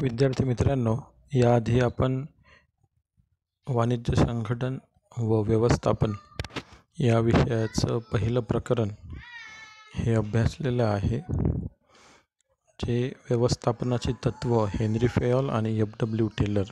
विद्यार्थी मित्रांनो, याआधी आपण वाणिज्य संघटन व व्यवस्थापन या विषयाचं पहिलं प्रकरण हे अभ्यासलेलं आहे. जे व्यवस्थापनाची तत्त्व हेनरी फेयोल आणि एफ.डब्ल्यू. टेलर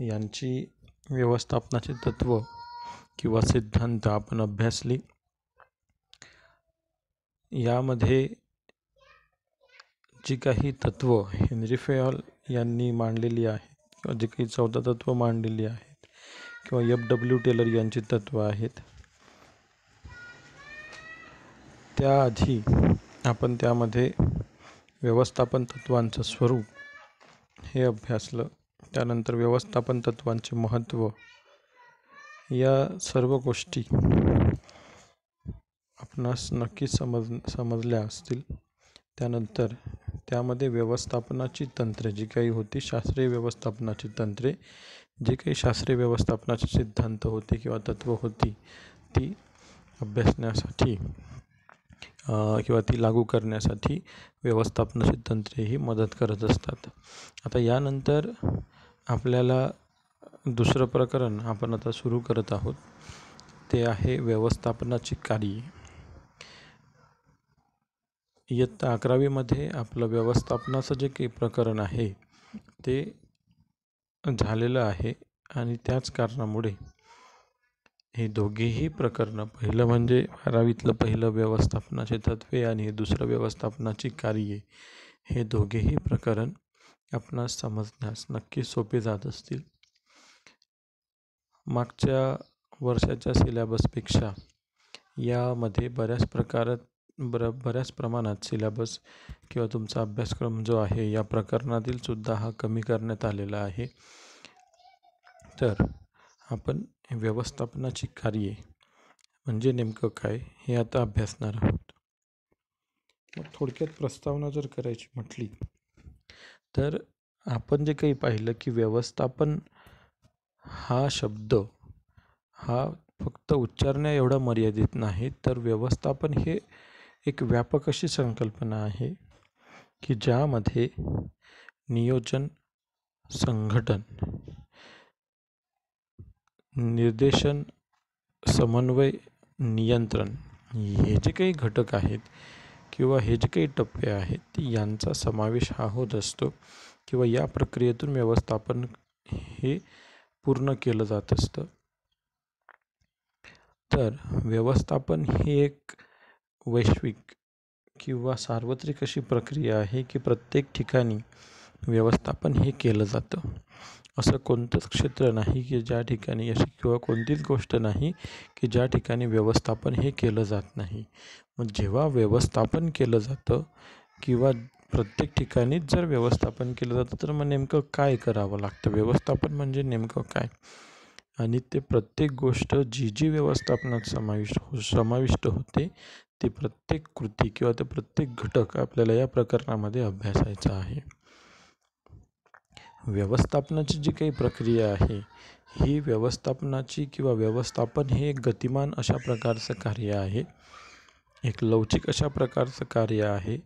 यांची व्यवस्थापनाची तत्त्व किंवा सिद्धांत आपण अभ्यासली. यामध्ये जी काही तत्त्व हेनरी फेयोल यांनी मांडलेली आहेत किंवा जी काही 14 तत्त्व मांडलेली आहेत किंवा एफ.डब्ल्यू. टेलर यांची तत्त्व आहेत, त्याआधी आपण त्यामध्ये व्यवस्थापन तत्त्वांचं स्वरूप हे अभ्यासलं. त्यानंतर व्यवस्थापन तत्त्वांचे महत्त्व, या सर्व गोष्टी आपणास नक्कीच समजल्या असतील. त्यानंतर त्यामध्ये व्यवस्थापनाची तंत्रे जी काही होती, शास्त्रीय व्यवस्थापनाची तंत्रे, जे काही शास्त्रीय व्यवस्थापनाचे सिद्धांत होते किंवा तत्त्व होती, ती अभ्यासण्यासाठी किंवा ती लागू करण्यासाठी व्यवस्थापनाची तंत्रे ही मदत करत असतात. आता यानंतर आपल्याला दुसरं प्रकरण आपण आता सुरू करत आहोत, ते आहे व्यवस्थापनाची कार्ये. इयत्ता 11वीमध्ये आपलं व्यवस्थापनाचं जे काही प्रकरण आहे ते झालेलं आहे आणि त्याच कारणामुळे हे दोघेही प्रकरणं, पहिलं म्हणजे 12वीतलं पहिलं व्यवस्थापनाचे तत्त्वे आणि दुसरं व्यवस्थापनाची कार्ये, हे दोघेही प्रकरण आपणास समजण्यास नक्की सोपे जात असतील. मागच्या वर्षाच्या सिलॅबसपेक्षा यामध्ये बऱ्याच प्रमाणात सिलॅबस किंवा तुमचा अभ्यासक्रम जो आहे या प्रकरणातील सुद्धा हा कमी करण्यात आलेला आहे. तर आपण व्यवस्थापनाची कार्ये म्हणजे नेमकं काय हे आता अभ्यासणार आहोत. मग थोडक्यात प्रस्तावना जर करायची म्हटली तर आपण जे काही पाहिलं की व्यवस्थापन हा शब्द हा फक्त उच्चारण्या एवढा मर्यादित नाही, तर व्यवस्थापन हे एक व्यापक अशी संकल्पना आहे की ज्यामध्ये नियोजन, संघटन, निर्देशन, समन्वय, नियंत्रण हे जे काही घटक आहेत किंवा हे जे काही टप्पे आहेत यांचा समावेश हा होत असतो किंवा या प्रक्रियेतून व्यवस्थापन हे पूर्ण केलं जात असतं. तर व्यवस्थापन ही एक वैश्विक किंवा सार्वत्रिक अशी प्रक्रिया आहे की प्रत्येक ठिकाणी व्यवस्थापन हे केलं जातं. असं कोणतंच क्षेत्र नाही की ज्या ठिकाणी अशी किंवा कोणतीच गोष्ट नाही की ज्या ठिकाणी व्यवस्थापन हे केलं जात नाही. मग जेव्हा व्यवस्थापन केलं जातं किंवा प्रत्येक ठिकाणीच जर व्यवस्थापन केलं जातं तर मग नेमकं काय करावं लागतं, व्यवस्थापन म्हणजे नेमकं काय, आणि ते प्रत्येक गोष्ट जी व्यवस्थापनात समाविष्ट होते ते प्रत्येक कृती किंवा ते प्रत्येक घटक आपल्याला या प्रकरणामध्ये अभ्यासायचा आहे. व्यवस्थापनाची जी काही प्रक्रिया आहे ही व्यवस्थापनाची किंवा व्यवस्थापन हे एक गतिमान अशा प्रकारचं कार्य आहे, एक लवचिक अशा प्रकारचं कार्य आहे,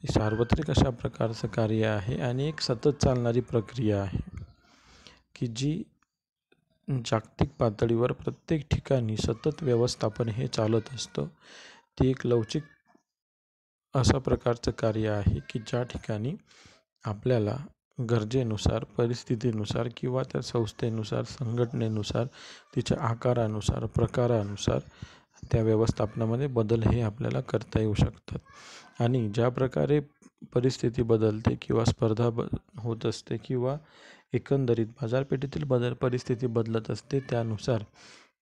सार्वत्रिक अशा प्रकारचं कार्य आहे आणि एक सतत चालणारी प्रक्रिया आहे की जी जागतिक पातळीवर प्रत्येक ठिकाणी सतत व्यवस्थापन हे चालत असतं. ती एक लवचिक अशा प्रकारचं कार्य आहे की ज्या ठिकाणी आपल्याला गरजेनुसार, परिस्थितीनुसार किंवा त्या संस्थेनुसार, संघटनेनुसार, तिच्या आकारानुसार, प्रकारानुसार त्या व्यवस्थापनामध्ये बदल हे आपल्याला करता येऊ शकतात. आणि ज्या प्रकारे परिस्थिती बदलते किंवा स्पर्धा होत असते किंवा एकंदरीत बाजारपेठेतील परिस्थिती बदलत असते, त्यानुसार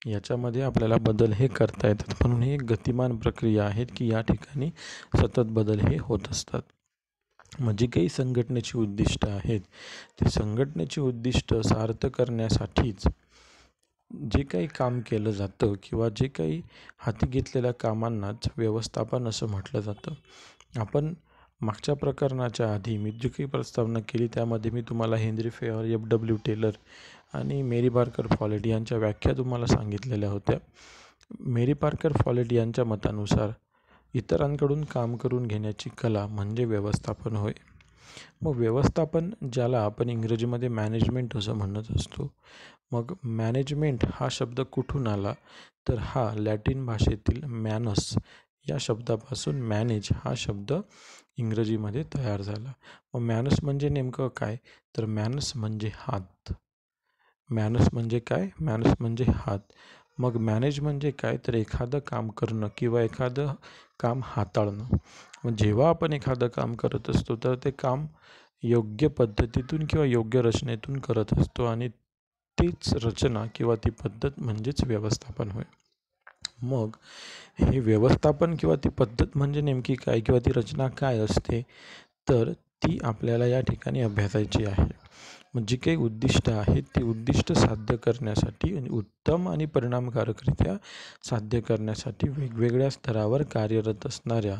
याच्यामध्ये आपल्याला बदल हे करता येतात. म्हणून ही एक गतिमान प्रक्रिया आहे की या ठिकाणी सतत बदल हे होत असतात. मग जी काही संघटनेची उद्दिष्ट आहेत, ती संघटनेची उद्दिष्ट सार्थ करण्यासाठीच जे काही काम केलं जातं किंवा जे काही हाती घेतलेल्या कामांनाच व्यवस्थापन असं म्हटलं जातं. आपण मागच्या प्रकरणाच्या आधी मी जी काही प्रस्तावना केली त्यामध्ये मी तुम्हाला हेनरी फेयोल, एफ.डब्ल्यू. टेलर आणि मेरी पार्कर फॉलेट यांच्या व्याख्या तुम्हाला सांगितलेल्या होत्या. मेरी पार्कर फॉलेट यांच्या मतानुसार इतरांकडून काम करून घेण्याची कला म्हणजे व्यवस्थापन होय. मग व्यवस्थापन ज्याला आपण इंग्रजीमध्ये मॅनेजमेंट असं म्हणत असतो. मग मॅनेजमेंट हा शब्द कुठून आला, तर हा लॅटिन भाषेतील मॅनस या शब्दापासून मॅनेज हा शब्द इंग्रजीमध्ये तयार झाला. मग मॅनस म्हणजे नेमकं काय, तर मॅनस म्हणजे हात. मॅनस म्हणजे काय, मॅनस म्हणजे हात. मग मॅनेज म्हणजे काय, तर एखादं काम करणं किंवा एखादं काम हाताळणं. मग जेव्हा आपण एखादं काम करत असतो तर ते काम योग्य पद्धतीतून किंवा योग्य रचनेतून करत असतो आणि तीच रचना किंवा ती पद्धत म्हणजेच व्यवस्थापन होय. मग हे व्यवस्थापन किंवा ती पद्धत म्हणजे नेमकी काय किंवा ती रचना काय असते, तर ती आपल्याला या ठिकाणी अभ्यासायची आहे. मग जी काही उद्दिष्ट आहेत ती उद्दिष्ट साध्य करण्यासाठी आणि उत्तम आणि परिणामकारकरित्या साध्य करण्यासाठी वेगवेगळ्या स्तरावर कार्यरत असणाऱ्या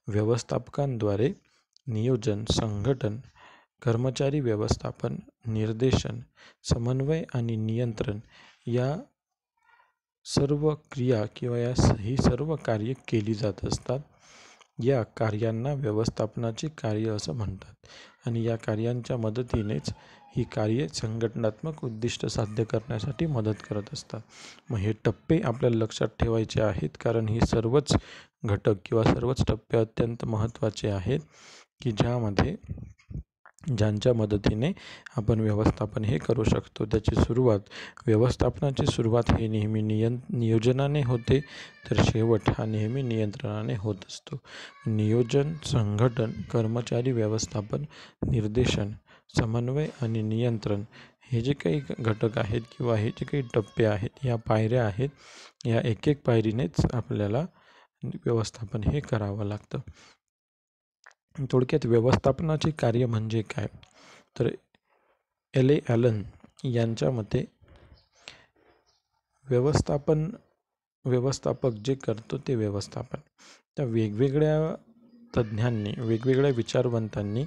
व्यवस्थापकांद्वारे नियोजन, संघटन, कर्मचारी व्यवस्थापन, निर्देशन, समन्वय आणि नियंत्रण या सर्व क्रिया किंवा ही सर्व कार्ये केली जात असतात. या कार्यांना व्यवस्थापनाची कार्य असं म्हणतात आणि या कार्यांच्या मदतीनेच ही कार्ये संघटनात्मक उद्दिष्ट साध्य करण्यासाठी मदत करत असतात. मग हे टप्पे आपल्याला लक्षात ठेवायचे आहेत, कारण ही सर्वच घटक किंवा सर्वच टप्पे अत्यंत महत्त्वाचे आहेत की ज्यांच्या मदतीने आपण व्यवस्थापन हे करू शकतो. व्यवस्थापनाची सुरुवात हे नेहमी नियोजनाने होते, तर शेवट हा नेहमी नियंत्रणाने होत असतो. नियोजन, संघटन, कर्मचारी व्यवस्थापन, निर्देशन, समन्वय आणि नियंत्रण हे जे काही घटक आहेत किंवा हे जे काही टप्पे आहेत, या पायऱ्या आहेत, या एक एक पायरीनेच आपल्याला व्यवस्थापन हे करावं लागतं. थोडक्यात व्यवस्थापनाचे कार्य म्हणजे काय, तर एल. ॲलन यांच्या मते व्यवस्थापक जे करतो ते व्यवस्थापन. त्या वेगवेगळ्या तज्ज्ञांनी, वेगवेगळ्या विचारवंतांनी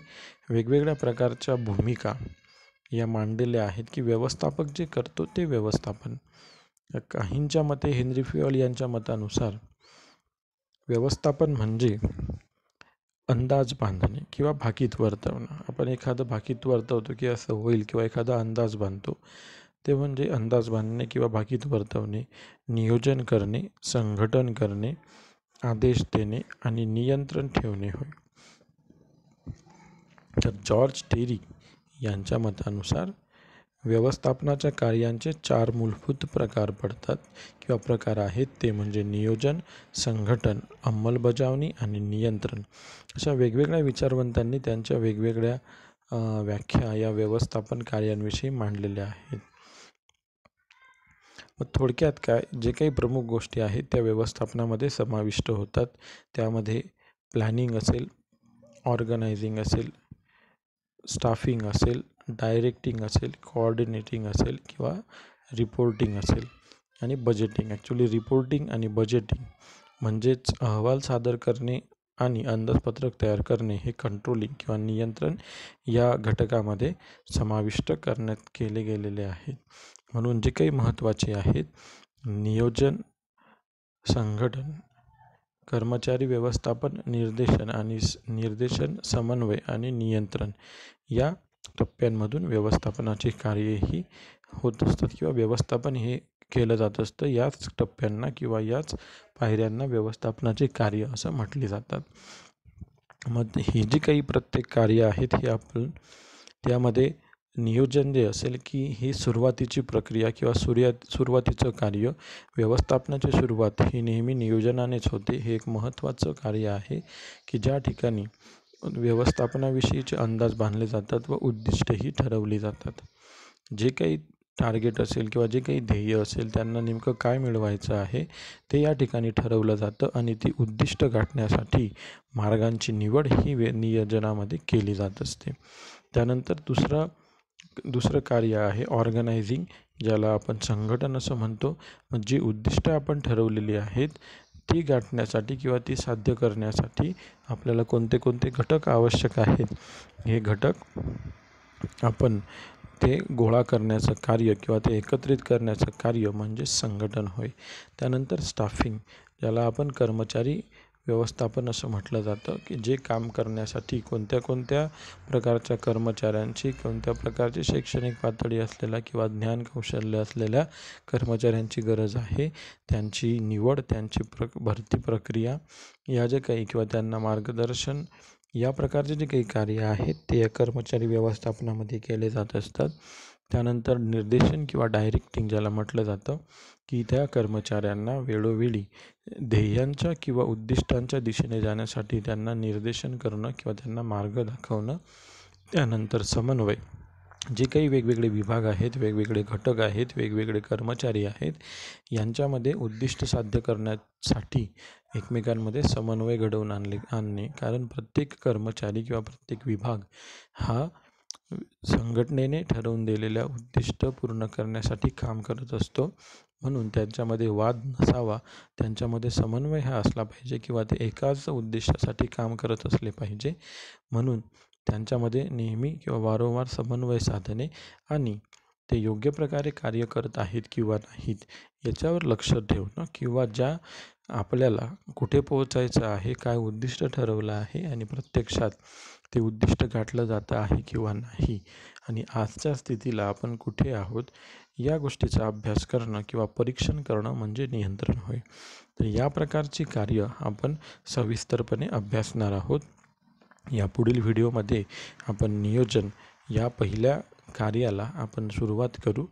वेगवेगळ्या प्रकारच्या भूमिका या मांडलेल्या आहेत की व्यवस्थापक जे करतो ते व्यवस्थापन. काहींच्या मते, हेनरी फ्युएल यांच्या मतानुसार व्यवस्थापन म्हणजे अंदाज बांधणे किंवा भाकीत वर्तवणं. आपण एखादं भाकीत वर्तवतो की असं होईल किंवा एखादा अंदाज बांधतो, ते म्हणजे अंदाज बांधणे किंवा भाकीत वर्तवणे. नियोजन करणे, संघटन करणे, आदेश देणे आणि नियंत्रण ठेवणे होय. तर जॉर्ज टेरी यांच्या मतानुसार व्यवस्थापनाच्या कार्यांचे 4 मूलभूत प्रकार पडतात किंवा प्रकार आहेत. ते म्हणजे नियोजन, संघटन, अंमलबजावणी आणि नियंत्रण. अशा वेगवेगळ्या विचारवंतांनी त्यांच्या वेगवेगळ्या व्याख्या या व्यवस्थापन कार्यांविषयी मांडलेल्या आहेत. मग थोडक्यात काय, जे काही प्रमुख गोष्टी आहेत त्या व्यवस्थापनामध्ये समाविष्ट होतात. त्यामध्ये प्लॅनिंग असेल, ऑर्गनायझिंग असेल, स्टाफिंग असेल, डायरेक्टिंग असेल, कोऑर्डिनेटिंग असेल किंवा रिपोर्टिंग असेल आणि बजेटिंग. ॲक्च्युली रिपोर्टिंग आणि बजेटिंग म्हणजेच अहवाल सादर करणे आणि अंदाजपत्रक तयार करणे हे कंट्रोलिंग किंवा नियंत्रण या घटकामध्ये समाविष्ट करण्यात केले गेलेले आहेत. म्हणून जे काही महत्त्वाचे आहेत, नियोजन, संघटन, कर्मचारी व्यवस्थापन, निर्देशन, समन्वय आणि नियंत्रण या टप्प्यांमधून व्यवस्थापनाची कार्येही होत असतात किंवा व्यवस्थापन हे केलं जात असतं. याच टप्प्यांना किंवा याच पायऱ्यांना व्यवस्थापनाचे कार्य असं म्हटले जातात. मग ही जी काही प्रत्येक कार्य आहेत हे आपण त्यामध्ये नियोजन जे असेल की ही सुरुवातीची प्रक्रिया किंवा सुरुवातीचं कार्य. व्यवस्थापनाची सुरुवात ही नेहमी नियोजनानेच होते. हे एक महत्त्वाचं कार्य आहे की ज्या ठिकाणी व्यवस्थापनाविषयीचे अंदाज बांधले जातात व उद्दिष्टही ठरवली जातात. जे काही टार्गेट असेल किंवा जे काही ध्येय असेल त्यांना नेमकं काय मिळवायचं आहे ते या ठिकाणी ठरवलं जातं आणि ती उद्दिष्ट गाठण्यासाठी मार्गांची निवड ही नियोजनामध्ये केली जात असते. त्यानंतर दुसरं कार्य आहे ऑर्गनायझिंग, ज्याला आपण संघटन असं म्हणतो. मग जी उद्दिष्ट आपण ठरवलेली आहेत ती गाठण्यासाठी किंवा ती साध्य करण्यासाठी आपल्याला कोणते कोणते घटक आवश्यक आहेत, हे घटक आपण ते गोळा करण्याचं कार्य किंवा ते एकत्रित करण्याचं कार्य म्हणजे संघटन होय. त्यानंतर स्टाफिंग, ज्याला आपण कर्मचारी व्यवस्थापन असं म्हटलं जातं, की जे काम करण्यासाठी कोणत्या कोणत्या प्रकारच्या कर्मचाऱ्यांची, कोणत्या प्रकारची शैक्षणिक पातळी असलेल्या किंवा ज्ञान कौशल्य असलेल्या कर्मचाऱ्यांची गरज आहे, त्यांची निवड, त्यांची भरती प्रक्रिया या जे काही किंवा त्यांना मार्गदर्शन या प्रकारचे जे काही कार्य आहेत ते या कर्मचारी व्यवस्थापनामध्ये केले जात असतात. त्यानंतर निर्देशन किंवा डायरेक्टिंग ज्याला म्हटलं जातं, की त्या कर्मचाऱ्यांना वेळोवेळी ध्येयांच्या किंवा उद्दिष्टांच्या दिशेने जाण्यासाठी त्यांना निर्देशन करणं किंवा त्यांना मार्ग दाखवणं. त्यानंतर समन्वय, जे काही वेगवेगळे विभाग आहेत, वेगवेगळे घटक आहेत, वेगवेगळे कर्मचारी आहेत, यांच्यामध्ये उद्दिष्ट साध्य करण्यासाठी एकमेकांमध्ये समन्वय घडवून आणणे. कारण प्रत्येक कर्मचारी किंवा प्रत्येक विभाग हा संघटनेने ठरवून दिलेल्या उद्दिष्ट पूर्ण करण्यासाठी काम करत असतो. म्हणून त्यांच्यामध्ये वाद नसावा, त्यांच्यामध्ये समन्वय हा असला पाहिजे किंवा ते एकाच उद्दिष्टासाठी काम करत असले पाहिजे. म्हणून त्यांच्यामध्ये नेहमी किंवा वारंवार समन्वय साधणे आणि ते योग्य प्रकारे कार्य करत आहेत किंवा नाहीत याच्यावर लक्ष ठेवणं किंवा ज्या आपल्याला कुठे पोहोचायचं आहे, काय उद्दिष्ट ठरवलं आहे आणि प्रत्यक्षात ते उद्दिष्ट गाठलं जातं आहे किंवा नाही आणि आजच्या स्थितीला आपण कुठे आहोत या गोष्टीचा अभ्यास करणं किंवा परीक्षण करणं म्हणजे नियंत्रण होय. तर या प्रकारची कार्य आपण सविस्तरपणे अभ्यासणार आहोत. या पुढील व्हिडिओमध्ये आपण नियोजन या पहिल्या कार्याला आपण सुरुवात करू.